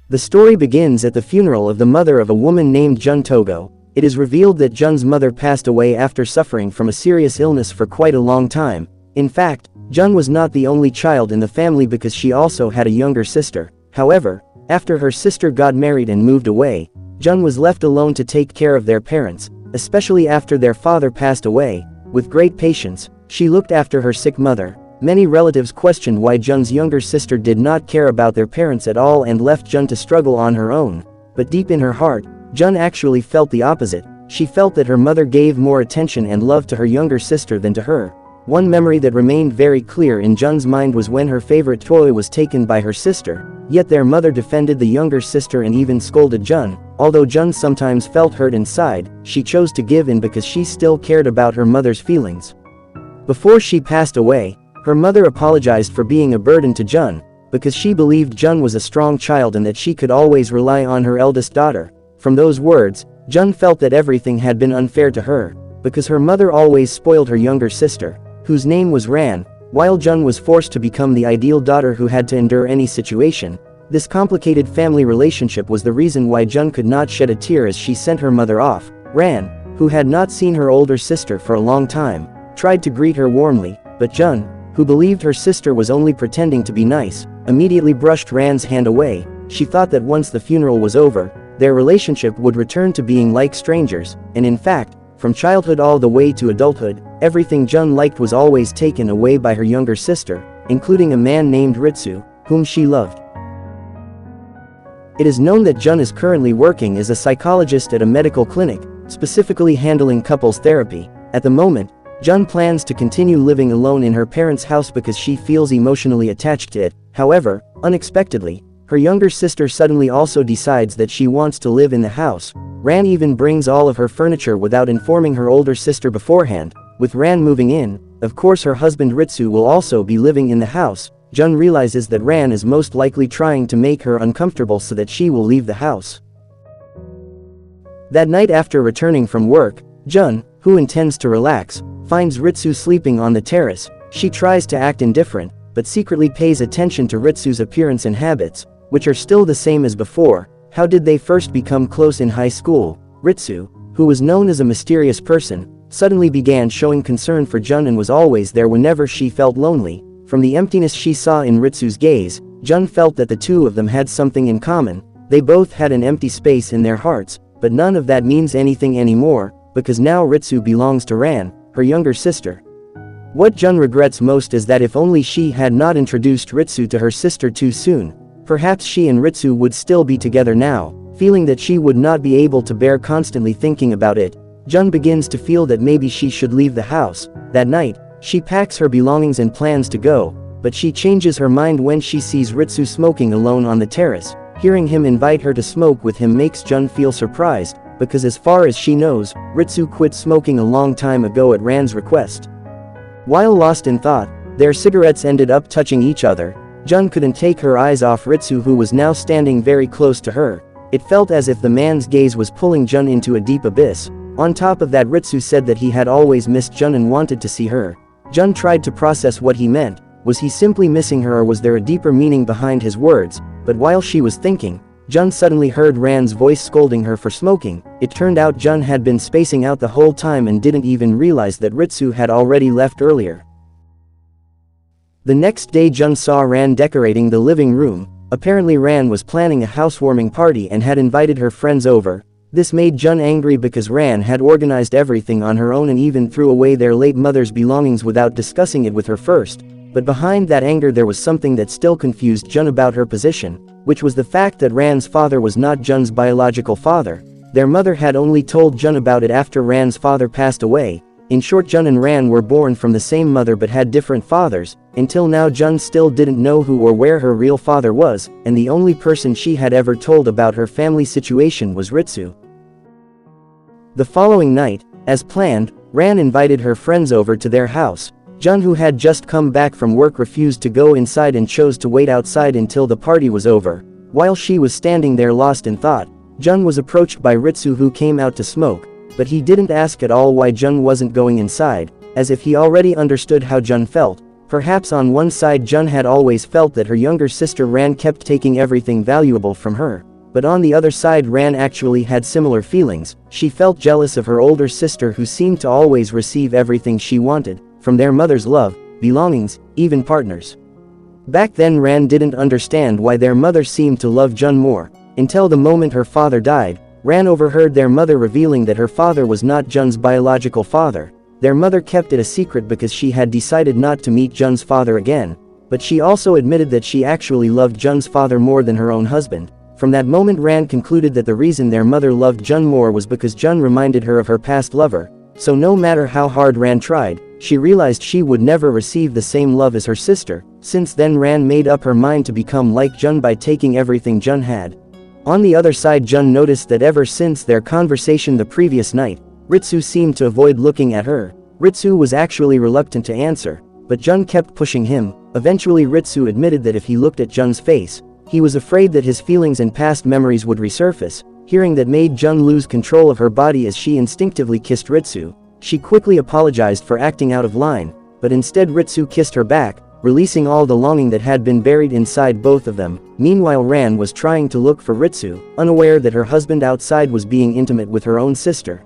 The story begins at the funeral of the mother of a woman named Jun Togo. It is revealed that Jun's mother passed away after suffering from a serious illness for quite a long time. In fact, Jun was not the only child in the family because she also had a younger sister. However, after her sister got married and moved away, Jun was left alone to take care of their parents, especially after their father passed away. With great patience, she looked after her sick mother. Many relatives questioned why Jun's younger sister did not care about their parents at all and left Jun to struggle on her own. But deep in her heart, Jun actually felt the opposite. She felt that her mother gave more attention and love to her younger sister than to her. One memory that remained very clear in Jun's mind was when her favorite toy was taken by her sister, yet their mother defended the younger sister and even scolded Jun. Although Jun sometimes felt hurt inside, she chose to give in because she still cared about her mother's feelings. Before she passed away, her mother apologized for being a burden to Jun, because she believed Jun was a strong child and that she could always rely on her eldest daughter. From those words, Jun felt that everything had been unfair to her, because her mother always spoiled her younger sister, whose name was Ran, while Jun was forced to become the ideal daughter who had to endure any situation. This complicated family relationship was the reason why Jun could not shed a tear as she sent her mother off. Ran, who had not seen her older sister for a long time, tried to greet her warmly, but Jun, who believed her sister was only pretending to be nice, immediately brushed Ran's hand away. She thought that once the funeral was over, their relationship would return to being like strangers, and in fact, from childhood all the way to adulthood, everything Jun liked was always taken away by her younger sister, including a man named Ritsu, whom she loved. It is known that Jun is currently working as a psychologist at a medical clinic, specifically handling couples therapy. At the moment, Jun plans to continue living alone in her parents' house because she feels emotionally attached to it. However, unexpectedly, her younger sister suddenly also decides that she wants to live in the house. Ran even brings all of her furniture without informing her older sister beforehand. With Ran moving in, of course her husband Ritsu will also be living in the house. Jun realizes that Ran is most likely trying to make her uncomfortable so that she will leave the house. That night after returning from work, Jun, who intends to relax, finds Ritsu sleeping on the terrace. She tries to act indifferent, but secretly pays attention to Ritsu's appearance and habits, which are still the same as before. How did they first become close in high school? Ritsu, who was known as a mysterious person, suddenly began showing concern for Jun and was always there whenever she felt lonely. From the emptiness she saw in Ritsu's gaze, Jun felt that the two of them had something in common. They both had an empty space in their hearts, but none of that means anything anymore, because now Ritsu belongs to Ran, her younger sister. What Jun regrets most is that if only she had not introduced Ritsu to her sister too soon, perhaps she and Ritsu would still be together now. Feeling that she would not be able to bear constantly thinking about it, Jun begins to feel that maybe she should leave the house. That night, she packs her belongings and plans to go, but she changes her mind when she sees Ritsu smoking alone on the terrace. Hearing him invite her to smoke with him makes Jun feel surprised, because as far as she knows, Ritsu quit smoking a long time ago at Ran's request. While lost in thought, their cigarettes ended up touching each other. Jun couldn't take her eyes off Ritsu, who was now standing very close to her. It felt as if the man's gaze was pulling Jun into a deep abyss. On top of that, Ritsu said that he had always missed Jun and wanted to see her. Jun tried to process what he meant. Was he simply missing her, or was there a deeper meaning behind his words? But while she was thinking, Jun suddenly heard Ran's voice scolding her for smoking. It turned out Jun had been spacing out the whole time and didn't even realize that Ritsu had already left earlier. The next day Jun saw Ran decorating the living room. Apparently Ran was planning a housewarming party and had invited her friends over. This made Jun angry because Ran had organized everything on her own and even threw away their late mother's belongings without discussing it with her first. But behind that anger there was something that still confused Jun about her position, which was the fact that Ran's father was not Jun's biological father. Their mother had only told Jun about it after Ran's father passed away. In short, Jun and Ran were born from the same mother but had different fathers. Until now Jun still didn't know who or where her real father was, and the only person she had ever told about her family situation was Ritsu. The following night, as planned, Ran invited her friends over to their house. Jun, who had just come back from work, refused to go inside and chose to wait outside until the party was over. While she was standing there lost in thought, Jun was approached by Ritsu, who came out to smoke, but he didn't ask at all why Jun wasn't going inside, as if he already understood how Jun felt. Perhaps on one side Jun had always felt that her younger sister Ran kept taking everything valuable from her. But on the other side Ran actually had similar feelings. She felt jealous of her older sister who seemed to always receive everything she wanted, from their mother's love, belongings, even partners. Back then Ran didn't understand why their mother seemed to love Jun more, until the moment her father died. Ran overheard their mother revealing that her father was not Jun's biological father. Their mother kept it a secret because she had decided not to meet Jun's father again, but she also admitted that she actually loved Jun's father more than her own husband. From that moment Ran concluded that the reason their mother loved Jun more was because Jun reminded her of her past lover, so no matter how hard Ran tried, she realized she would never receive the same love as her sister. Since then Ran made up her mind to become like Jun by taking everything Jun had. On the other side Jun noticed that ever since their conversation the previous night, Ritsu seemed to avoid looking at her. Ritsu was actually reluctant to answer, but Jun kept pushing him. Eventually Ritsu admitted that if he looked at Jun's face, he was afraid that his feelings and past memories would resurface. Hearing that made Jun lose control of her body as she instinctively kissed Ritsu. She quickly apologized for acting out of line, but instead Ritsu kissed her back, releasing all the longing that had been buried inside both of them. Meanwhile Ran was trying to look for Ritsu, unaware that her husband outside was being intimate with her own sister.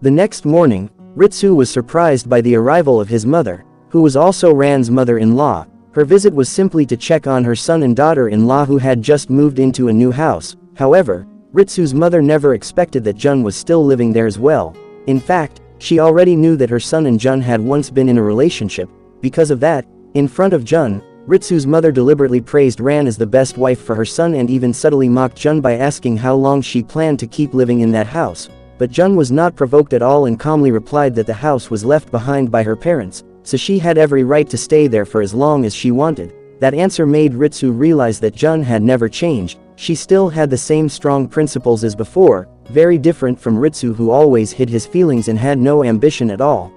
The next morning, Ritsu was surprised by the arrival of his mother, who was also Ran's mother-in-law. Her visit was simply to check on her son and daughter-in-law who had just moved into a new house. However, Ritsu's mother never expected that Jun was still living there as well. In fact, she already knew that her son and Jun had once been in a relationship. Because of that, in front of Jun, Ritsu's mother deliberately praised Ran as the best wife for her son and even subtly mocked Jun by asking how long she planned to keep living in that house. But Jun was not provoked at all and calmly replied that the house was left behind by her parents, so she had every right to stay there for as long as she wanted. That answer made Ritsu realize that Jun had never changed. She still had the same strong principles as before, very different from Ritsu who always hid his feelings and had no ambition at all.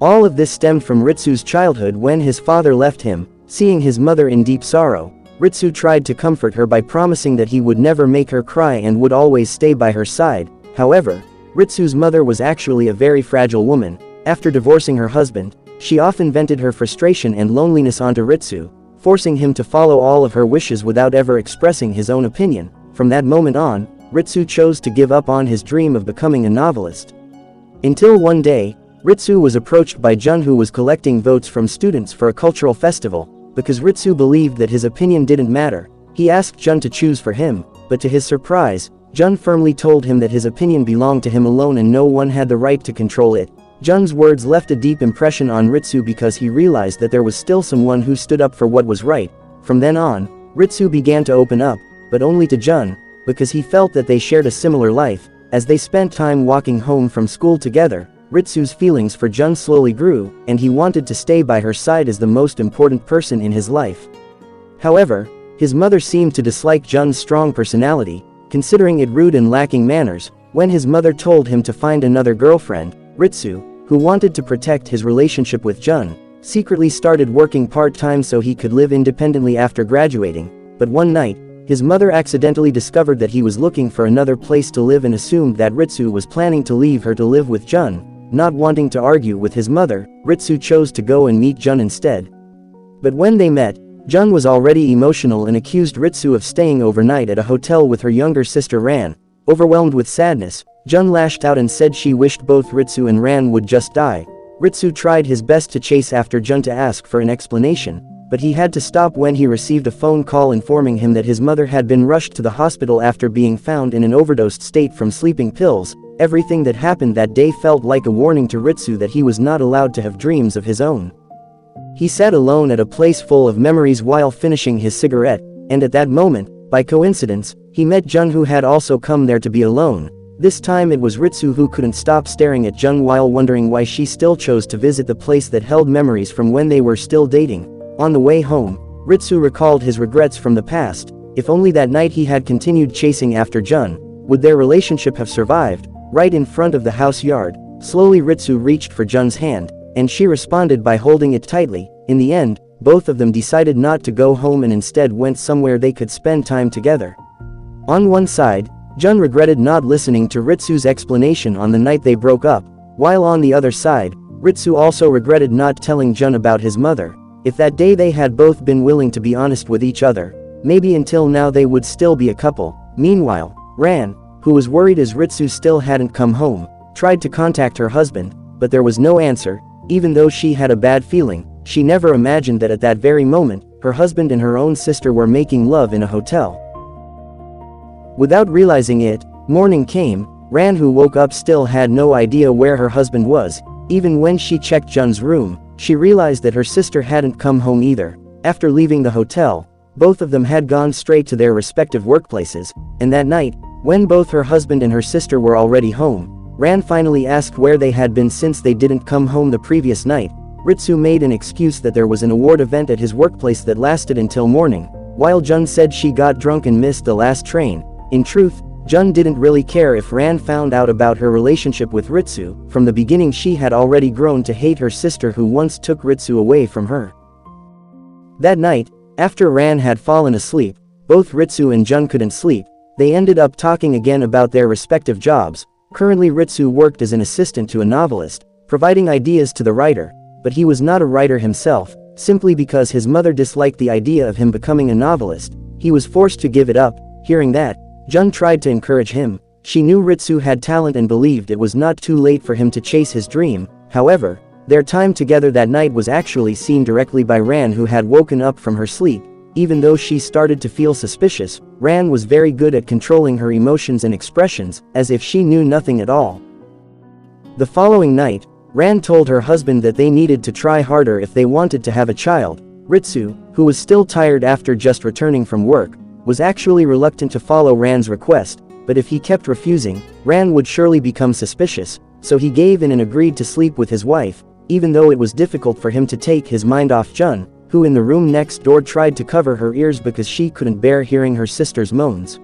All of this stemmed from Ritsu's childhood when his father left him. Seeing his mother in deep sorrow, Ritsu tried to comfort her by promising that he would never make her cry and would always stay by her side. However, Ritsu's mother was actually a very fragile woman. After divorcing her husband, she often vented her frustration and loneliness onto Ritsu, forcing him to follow all of her wishes without ever expressing his own opinion. From that moment on, Ritsu chose to give up on his dream of becoming a novelist. Until one day, Ritsu was approached by Jun who was collecting votes from students for a cultural festival. Because Ritsu believed that his opinion didn't matter, he asked Jun to choose for him, but to his surprise, Jun firmly told him that his opinion belonged to him alone and no one had the right to control it. Jun's words left a deep impression on Ritsu because he realized that there was still someone who stood up for what was right. From then on, Ritsu began to open up, but only to Jun, because he felt that they shared a similar life. As they spent time walking home from school together, Ritsu's feelings for Jun slowly grew, and he wanted to stay by her side as the most important person in his life. However, his mother seemed to dislike Jun's strong personality, considering it rude and lacking manners. When his mother told him to find another girlfriend, Ritsu, who wanted to protect his relationship with Jun, secretly started working part-time so he could live independently after graduating. But one night, his mother accidentally discovered that he was looking for another place to live and assumed that Ritsu was planning to leave her to live with Jun. Not wanting to argue with his mother, Ritsu chose to go and meet Jun instead. But when they met, Jun was already emotional and accused Ritsu of staying overnight at a hotel with her younger sister Ran. Overwhelmed with sadness, Jun lashed out and said she wished both Ritsu and Ran would just die. Ritsu tried his best to chase after Jun to ask for an explanation, but he had to stop when he received a phone call informing him that his mother had been rushed to the hospital after being found in an overdosed state from sleeping pills. Everything that happened that day felt like a warning to Ritsu that he was not allowed to have dreams of his own. He sat alone at a place full of memories while finishing his cigarette, and at that moment, by coincidence, he met Jun who had also come there to be alone. This time it was Ritsu who couldn't stop staring at Jun while wondering why she still chose to visit the place that held memories from when they were still dating. On the way home, Ritsu recalled his regrets from the past. If only that night he had continued chasing after Jun, would their relationship have survived? Right in front of the house yard, slowly Ritsu reached for Jun's hand, and she responded by holding it tightly. In the end, both of them decided not to go home and instead went somewhere they could spend time together. On one side, Jun regretted not listening to Ritsu's explanation on the night they broke up, while on the other side, Ritsu also regretted not telling Jun about his mother. If that day they had both been willing to be honest with each other, maybe until now they would still be a couple. Meanwhile, Ran, who was worried as Ritsu still hadn't come home, tried to contact her husband, but there was no answer. Even though she had a bad feeling, she never imagined that at that very moment, her husband and her own sister were making love in a hotel. Without realizing it, morning came. Ran, who woke up, still had no idea where her husband was. Even when she checked Jun's room, she realized that her sister hadn't come home either. After leaving the hotel, both of them had gone straight to their respective workplaces, and that night, when both her husband and her sister were already home, Ran finally asked where they had been since they didn't come home the previous night. Ritsu made an excuse that there was an award event at his workplace that lasted until morning, while Jun said she got drunk and missed the last train. In truth, Jun didn't really care if Ran found out about her relationship with Ritsu. From the beginning she had already grown to hate her sister who once took Ritsu away from her. That night, after Ran had fallen asleep, both Ritsu and Jun couldn't sleep. They ended up talking again about their respective jobs. Currently Ritsu worked as an assistant to a novelist, providing ideas to the writer, but he was not a writer himself, simply because his mother disliked the idea of him becoming a novelist. He was forced to give it up. Hearing that, Jun tried to encourage him. She knew Ritsu had talent and believed it was not too late for him to chase his dream. However, their time together that night was actually seen directly by Ran, who had woken up from her sleep. Even though she started to feel suspicious, Ran was very good at controlling her emotions and expressions, as if she knew nothing at all. The following night, Ran told her husband that they needed to try harder if they wanted to have a child. Ritsu, who was still tired after just returning from work, was actually reluctant to follow Ran's request, but if he kept refusing, Ran would surely become suspicious, so he gave in and agreed to sleep with his wife, even though it was difficult for him to take his mind off Jun, who in the room next door tried to cover her ears because she couldn't bear hearing her sister's moans.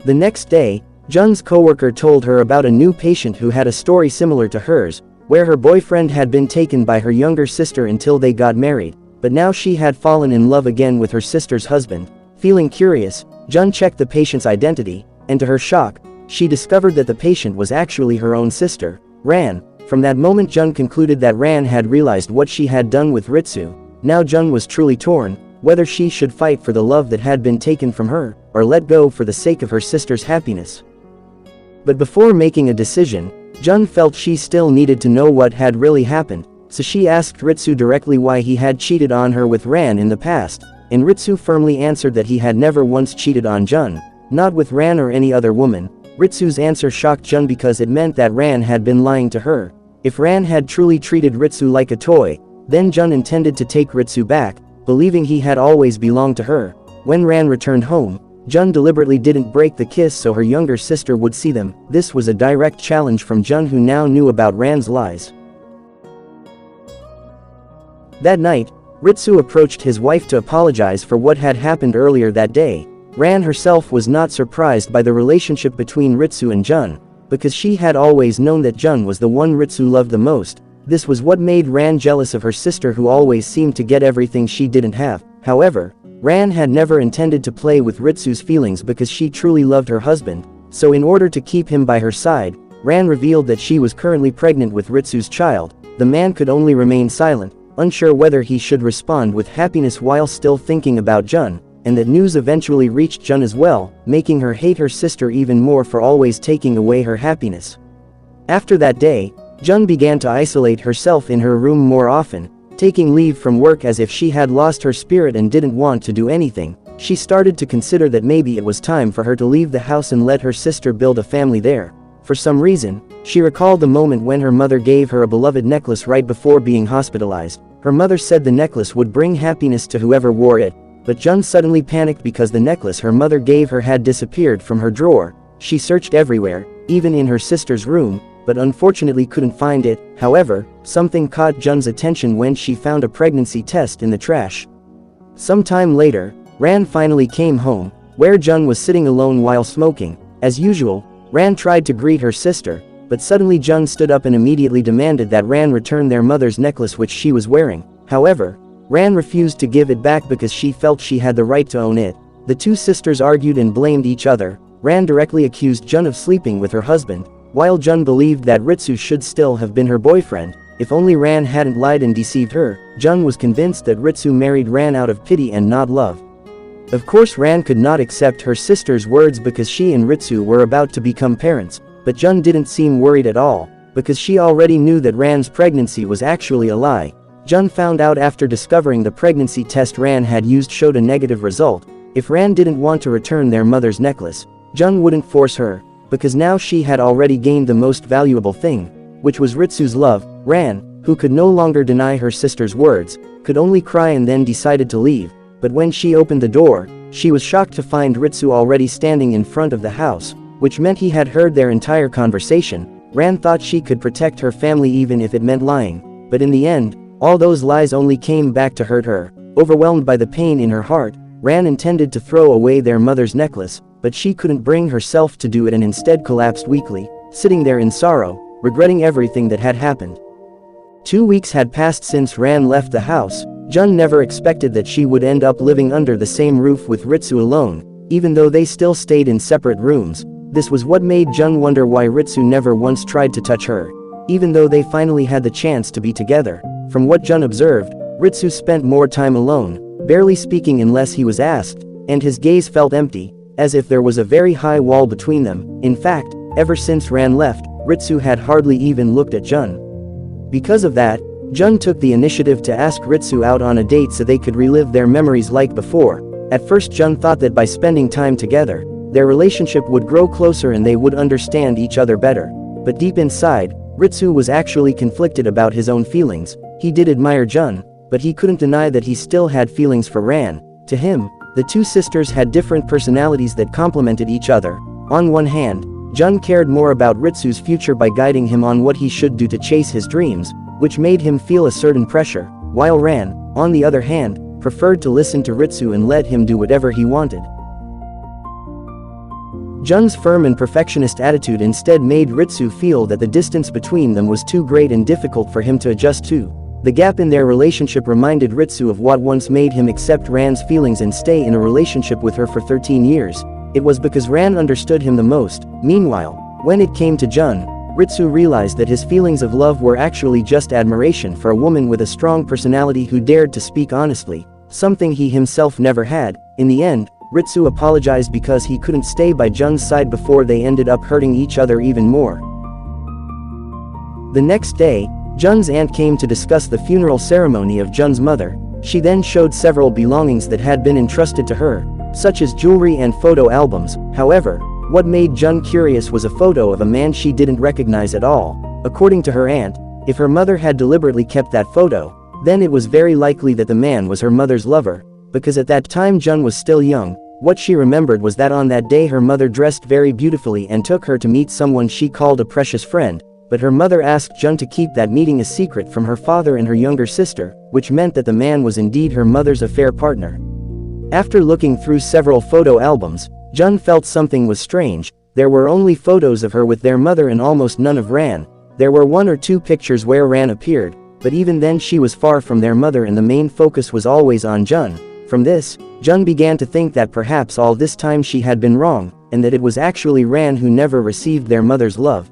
The next day, Jun's coworker told her about a new patient who had a story similar to hers, where her boyfriend had been taken by her younger sister until they got married, but now she had fallen in love again with her sister's husband. Feeling curious, Jun checked the patient's identity, and to her shock, she discovered that the patient was actually her own sister, Ran. From that moment Jun concluded that Ran had realized what she had done with Ritsu. Now Jun was truly torn, whether she should fight for the love that had been taken from her, or let go for the sake of her sister's happiness. But before making a decision, Jun felt she still needed to know what had really happened, so she asked Ritsu directly why he had cheated on her with Ran in the past, and Ritsu firmly answered that he had never once cheated on Jun, not with Ran or any other woman. Ritsu's answer shocked Jun because it meant that Ran had been lying to her. If Ran had truly treated Ritsu like a toy, then Jun intended to take Ritsu back, believing he had always belonged to her. When Ran returned home, Jun deliberately didn't break the kiss so her younger sister would see them. This was a direct challenge from Jun, who now knew about Ran's lies. That night, Ritsu approached his wife to apologize for what had happened earlier that day. Ran herself was not surprised by the relationship between Ritsu and Jun, because she had always known that Jun was the one Ritsu loved the most. This was what made Ran jealous of her sister, who always seemed to get everything she didn't have. However, Ran had never intended to play with Ritsu's feelings because she truly loved her husband, so in order to keep him by her side, Ran revealed that she was currently pregnant with Ritsu's child. The man could only remain silent, unsure whether he should respond with happiness while still thinking about Jun, and that news eventually reached Jun as well, making her hate her sister even more for always taking away her happiness. After that day, Jun began to isolate herself in her room more often, taking leave from work as if she had lost her spirit and didn't want to do anything. She started to consider that maybe it was time for her to leave the house and let her sister build a family there. For some reason, she recalled the moment when her mother gave her a beloved necklace right before being hospitalized. Her mother said the necklace would bring happiness to whoever wore it, but Jun suddenly panicked because the necklace her mother gave her had disappeared from her drawer. She searched everywhere, even in her sister's room, but unfortunately couldn't find it. However, something caught Jun's attention when she found a pregnancy test in the trash. Sometime later, Ran finally came home, where Jun was sitting alone while smoking. As usual, Ran tried to greet her sister, but suddenly Jun stood up and immediately demanded that Ran return their mother's necklace which she was wearing. However, Ran refused to give it back because she felt she had the right to own it. The two sisters argued and blamed each other. Ran directly accused Jun of sleeping with her husband, while Jun believed that Ritsu should still have been her boyfriend. If only Ran hadn't lied and deceived her. Jun was convinced that Ritsu married Ran out of pity and not love. Of course Ran could not accept her sister's words because she and Ritsu were about to become parents, but Jun didn't seem worried at all, because she already knew that Ran's pregnancy was actually a lie. Jun found out after discovering the pregnancy test Ran had used showed a negative result. If Ran didn't want to return their mother's necklace, Jun wouldn't force her, because now she had already gained the most valuable thing, which was Ritsu's love. Ran, who could no longer deny her sister's words, could only cry and then decided to leave. But when she opened the door, she was shocked to find Ritsu already standing in front of the house, which meant he had heard their entire conversation. Ran thought she could protect her family even if it meant lying, but in the end, all those lies only came back to hurt her. Overwhelmed by the pain in her heart, Ran intended to throw away their mother's necklace, but she couldn't bring herself to do it and instead collapsed weakly, sitting there in sorrow, regretting everything that had happened. 2 weeks had passed since Ran left the house. Jun never expected that she would end up living under the same roof with Ritsu alone, even though they still stayed in separate rooms. This was what made Jun wonder why Ritsu never once tried to touch her, even though they finally had the chance to be together. From what Jun observed, Ritsu spent more time alone, barely speaking unless he was asked, and his gaze felt empty, as if there was a very high wall between them. In fact, ever since Ran left, Ritsu had hardly even looked at Jun. Because of that, Jun took the initiative to ask Ritsu out on a date so they could relive their memories like before. At first Jun thought that by spending time together, their relationship would grow closer and they would understand each other better. But deep inside, Ritsu was actually conflicted about his own feelings. He did admire Jun, but he couldn't deny that he still had feelings for Ran. To him, the two sisters had different personalities that complemented each other. On one hand, Jun cared more about Ritsu's future by guiding him on what he should do to chase his dreams, which made him feel a certain pressure, while Ran, on the other hand, preferred to listen to Ritsu and let him do whatever he wanted. Jun's firm and perfectionist attitude instead made Ritsu feel that the distance between them was too great and difficult for him to adjust to. The gap in their relationship reminded Ritsu of what once made him accept Ran's feelings and stay in a relationship with her for 13 years. It was because Ran understood him the most. Meanwhile, when it came to Jun, Ritsu realized that his feelings of love were actually just admiration for a woman with a strong personality who dared to speak honestly, something he himself never had. In the end, Ritsu apologized because he couldn't stay by Jun's side before they ended up hurting each other even more. The next day, Jun's aunt came to discuss the funeral ceremony of Jun's mother. She then showed several belongings that had been entrusted to her, such as jewelry and photo albums. However, what made Jun curious was a photo of a man she didn't recognize at all. According to her aunt, if her mother had deliberately kept that photo, then it was very likely that the man was her mother's lover, because at that time Jun was still young. What she remembered was that on that day her mother dressed very beautifully and took her to meet someone she called a precious friend, but her mother asked Jun to keep that meeting a secret from her father and her younger sister, which meant that the man was indeed her mother's affair partner. After looking through several photo albums, Jun felt something was strange. There were only photos of her with their mother and almost none of Ran. There were 1 or 2 pictures where Ran appeared, but even then she was far from their mother and the main focus was always on Jun. From this, Jun began to think that perhaps all this time she had been wrong, and that it was actually Ran who never received their mother's love.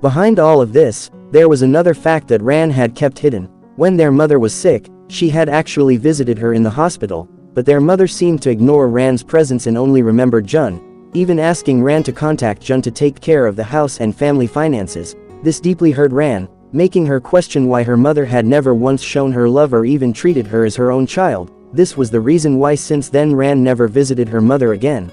Behind all of this, there was another fact that Ran had kept hidden. When their mother was sick, she had actually visited her in the hospital, but their mother seemed to ignore Ran's presence and only remembered Jun, even asking Ran to contact Jun to take care of the house and family finances. This deeply hurt Ran, making her question why her mother had never once shown her love or even treated her as her own child. This was the reason why since then Ran never visited her mother again.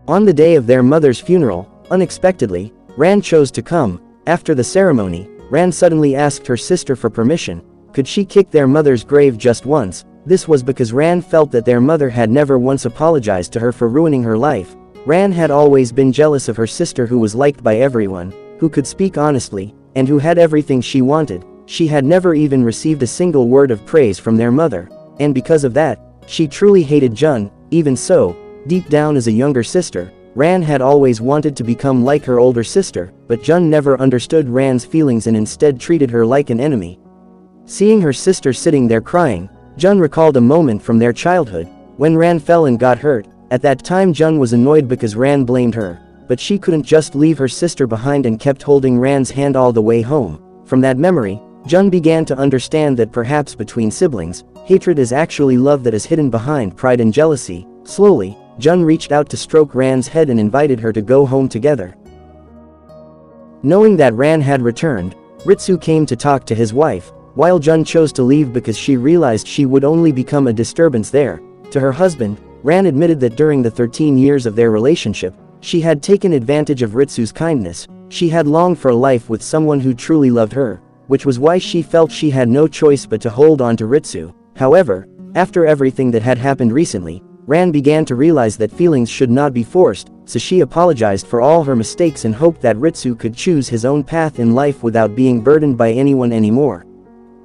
On the day of their mother's funeral, unexpectedly, Ran chose to come. After the ceremony, Ran suddenly asked her sister for permission. Could she kick their mother's grave just once? This was because Ran felt that their mother had never once apologized to her for ruining her life. Ran had always been jealous of her sister who was liked by everyone, who could speak honestly, and who had everything she wanted. She had never even received a single word of praise from their mother, and because of that, she truly hated Jun. Even so, deep down as a younger sister, Ran had always wanted to become like her older sister, but Jun never understood Ran's feelings and instead treated her like an enemy. Seeing her sister sitting there crying, Jun recalled a moment from their childhood, when Ran fell and got hurt. At that time Jun was annoyed because Ran blamed her, but she couldn't just leave her sister behind and kept holding Ran's hand all the way home. From that memory, Jun began to understand that perhaps between siblings, hatred is actually love that is hidden behind pride and jealousy. Slowly, Jun reached out to stroke Ran's head and invited her to go home together. Knowing that Ran had returned, Ritsu came to talk to his wife, while Jun chose to leave because she realized she would only become a disturbance there. To her husband, Ran admitted that during the 13 years of their relationship, she had taken advantage of Ritsu's kindness. She had longed for a life with someone who truly loved her, which was why she felt she had no choice but to hold on to Ritsu. However, after everything that had happened recently, Ran began to realize that feelings should not be forced, so she apologized for all her mistakes and hoped that Ritsu could choose his own path in life without being burdened by anyone anymore.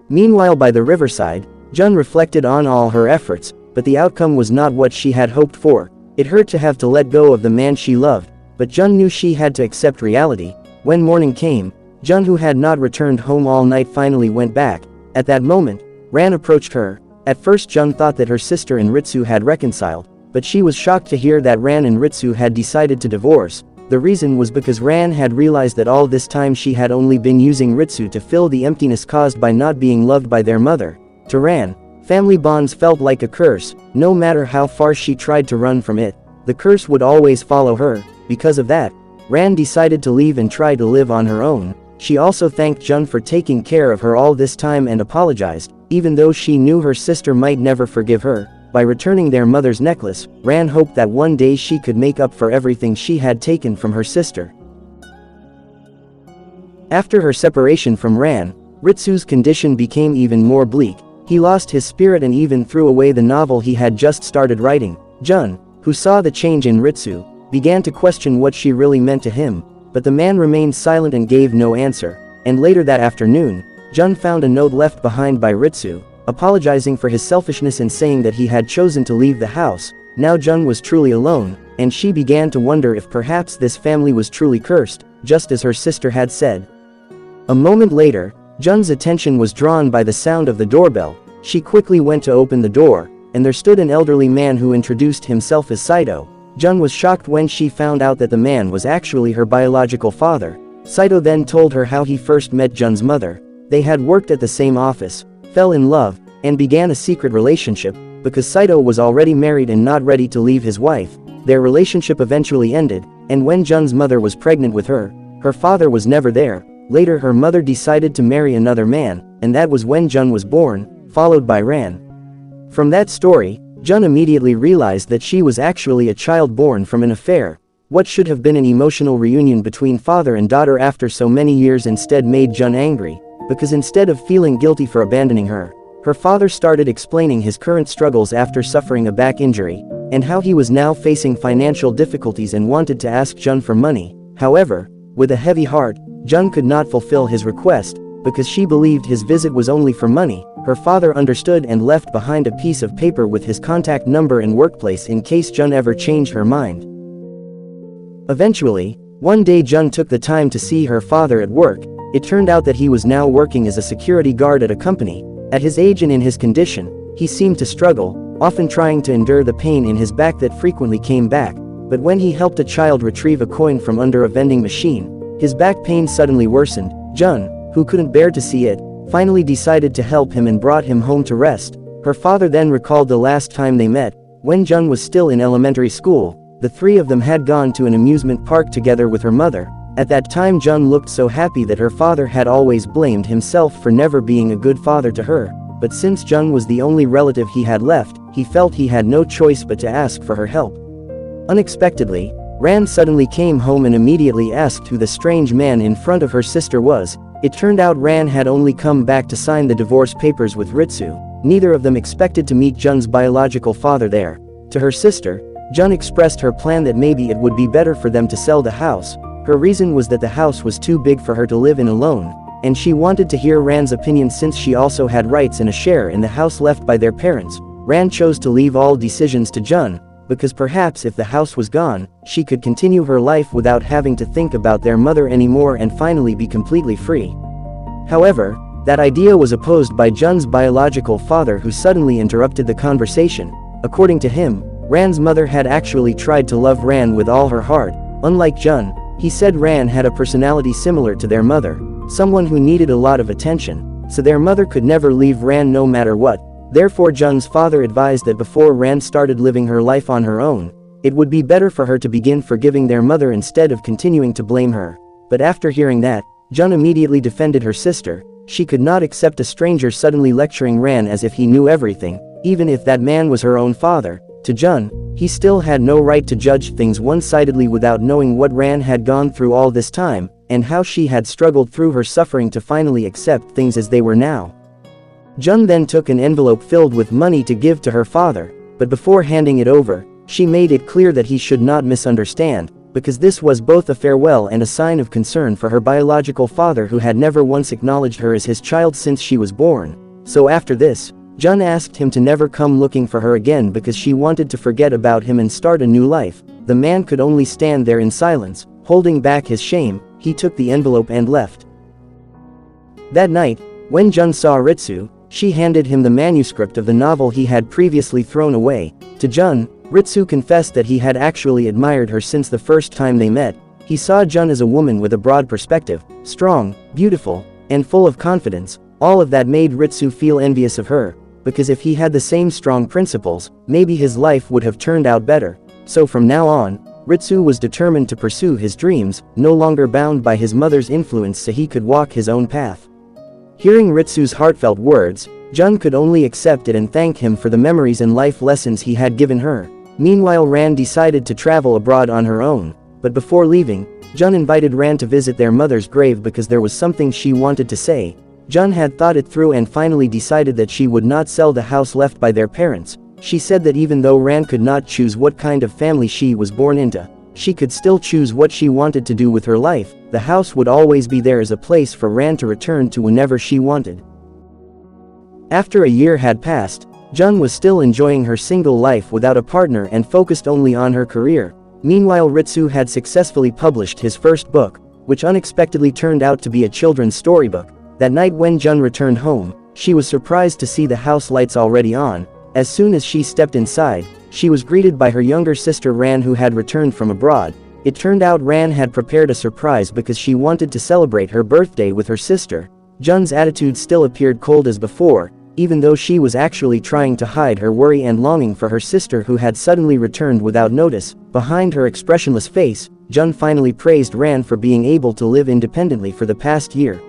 Meanwhile, by the riverside, Jun reflected on all her efforts, but the outcome was not what she had hoped for. It hurt to have to let go of the man she loved, but Jun knew she had to accept reality. When morning came, Jun, who had not returned home all night, finally went back. At that moment, Ran approached her. At first Jun thought that her sister and Ritsu had reconciled, but she was shocked to hear that Ran and Ritsu had decided to divorce. The reason was because Ran had realized that all this time she had only been using Ritsu to fill the emptiness caused by not being loved by their mother. To Ran, family bonds felt like a curse. No matter how far she tried to run from it, the curse would always follow her. Because of that, Ran decided to leave and try to live on her own. She also thanked Jun for taking care of her all this time and apologized, even though she knew her sister might never forgive her. By returning their mother's necklace, Ran hoped that one day she could make up for everything she had taken from her sister. After her separation from Ran, Ritsu's condition became even more bleak. He lost his spirit and even threw away the novel he had just started writing. Jun, who saw the change in Ritsu, began to question what she really meant to him, but the man remained silent and gave no answer. And later that afternoon, Jun found a note left behind by Ritsu, apologizing for his selfishness and saying that he had chosen to leave the house. Now Jun was truly alone, and she began to wonder if perhaps this family was truly cursed, just as her sister had said. A moment later, Jun's attention was drawn by the sound of the doorbell. She quickly went to open the door, and there stood an elderly man who introduced himself as Saito. Jun was shocked when she found out that the man was actually her biological father. Saito then told her how he first met Jun's mother. They had worked at the same office, fell in love, and began a secret relationship. Because Saito was already married and not ready to leave his wife, their relationship eventually ended, and when Jun's mother was pregnant with her, her father was never there. Later her mother decided to marry another man, and that was when Jun was born, followed by Ran. From that story, Jun immediately realized that she was actually a child born from an affair. What should have been an emotional reunion between father and daughter after so many years instead made Jun angry, because instead of feeling guilty for abandoning her, her father started explaining his current struggles after suffering a back injury, and how he was now facing financial difficulties and wanted to ask Jun for money. However, with a heavy heart, Jun could not fulfill his request, because she believed his visit was only for money. Her father understood and left behind a piece of paper with his contact number and workplace in case Jun ever changed her mind. Eventually, one day Jun took the time to see her father at work. It turned out that he was now working as a security guard at a company. At his age and in his condition, he seemed to struggle, often trying to endure the pain in his back that frequently came back. But when he helped a child retrieve a coin from under a vending machine, his back pain suddenly worsened. Jun, who couldn't bear to see it, finally decided to help him and brought him home to rest. Her father then recalled the last time they met, when Jun was still in elementary school. The three of them had gone to an amusement park together with her mother. At that time Jun looked so happy that her father had always blamed himself for never being a good father to her. But since Jun was the only relative he had left, he felt he had no choice but to ask for her help. Unexpectedly, Ran suddenly came home and immediately asked who the strange man in front of her sister was. It turned out Ran had only come back to sign the divorce papers with Ritsu. Neither of them expected to meet Jun's biological father there. To her sister, Jun expressed her plan that maybe it would be better for them to sell the house. Her reason was that the house was too big for her to live in alone, and she wanted to hear Ran's opinion since she also had rights and a share in the house left by their parents. Ran chose to leave all decisions to Jun, because perhaps if the house was gone, she could continue her life without having to think about their mother anymore and finally be completely free. However, that idea was opposed by Jun's biological father, who suddenly interrupted the conversation. According to him, Ran's mother had actually tried to love Ran with all her heart. Unlike Jun, he said Ran had a personality similar to their mother. someone who needed a lot of attention, so their mother could never leave Ran no matter what. Therefore Jun's father advised that before Ran started living her life on her own, it would be better for her to begin forgiving their mother instead of continuing to blame her. But after hearing that, Jun immediately defended her sister. She could not accept a stranger suddenly lecturing Ran as if he knew everything, even if that man was her own father. To Jun, he still had no right to judge things one-sidedly without knowing what Ran had gone through all this time, and how she had struggled through her suffering to finally accept things as they were now. Jun then took an envelope filled with money to give to her father, but before handing it over, she made it clear that he should not misunderstand, because this was both a farewell and a sign of concern for her biological father who had never once acknowledged her as his child since she was born. So after this, Jun asked him to never come looking for her again because she wanted to forget about him and start a new life. The man could only stand there in silence, holding back his shame. He took the envelope and left. That night, when Jun saw Ritsu, she handed him the manuscript of the novel he had previously thrown away. To Jun, Ritsu confessed that he had actually admired her since the first time they met. He saw Jun as a woman with a broad perspective, strong, beautiful, and full of confidence. All of that made Ritsu feel envious of her, because if he had the same strong principles, maybe his life would have turned out better. So from now on, Ritsu was determined to pursue his dreams, no longer bound by his mother's influence so he could walk his own path. Hearing Ritsu's heartfelt words, Jun could only accept it and thank him for the memories and life lessons he had given her. Meanwhile Ran decided to travel abroad on her own, but before leaving, Jun invited Ran to visit their mother's grave because there was something she wanted to say. Jun had thought it through and finally decided that she would not sell the house left by their parents. She said that even though Ran could not choose what kind of family she was born into, she could still choose what she wanted to do with her life. The house would always be there as a place for Ran to return to whenever she wanted. After a year had passed, Jun was still enjoying her single life without a partner and focused only on her career. Meanwhile Ritsu had successfully published his first book, which unexpectedly turned out to be a children's storybook. That night when Jun returned home, she was surprised to see the house lights already on. As soon as she stepped inside, she was greeted by her younger sister Ran who had returned from abroad. It turned out Ran had prepared a surprise because she wanted to celebrate her birthday with her sister. Jun's attitude still appeared cold as before, even though she was actually trying to hide her worry and longing for her sister who had suddenly returned without notice. Behind her expressionless face, Jun finally praised Ran for being able to live independently for the past year.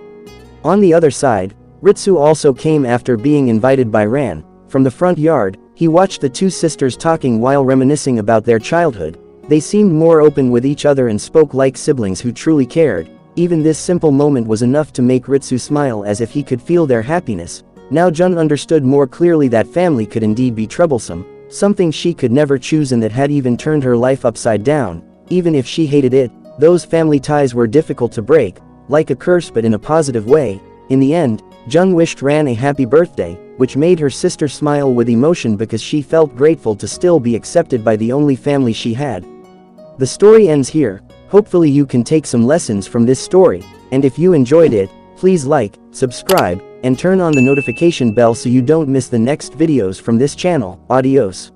On the other side, Ritsu also came after being invited by Ran. From the front yard, he watched the two sisters talking while reminiscing about their childhood. They seemed more open with each other and spoke like siblings who truly cared. Even this simple moment was enough to make Ritsu smile as if he could feel their happiness. Now Jun understood more clearly that family could indeed be troublesome, something she could never choose and that had even turned her life upside down. Even if she hated it, those family ties were difficult to break, like a curse but in a positive way. In the end, Jun wished Ran a happy birthday, which made her sister smile with emotion because she felt grateful to still be accepted by the only family she had. The story ends here. Hopefully you can take some lessons from this story, and if you enjoyed it, please like, subscribe, and turn on the notification bell so you don't miss the next videos from this channel. Adios.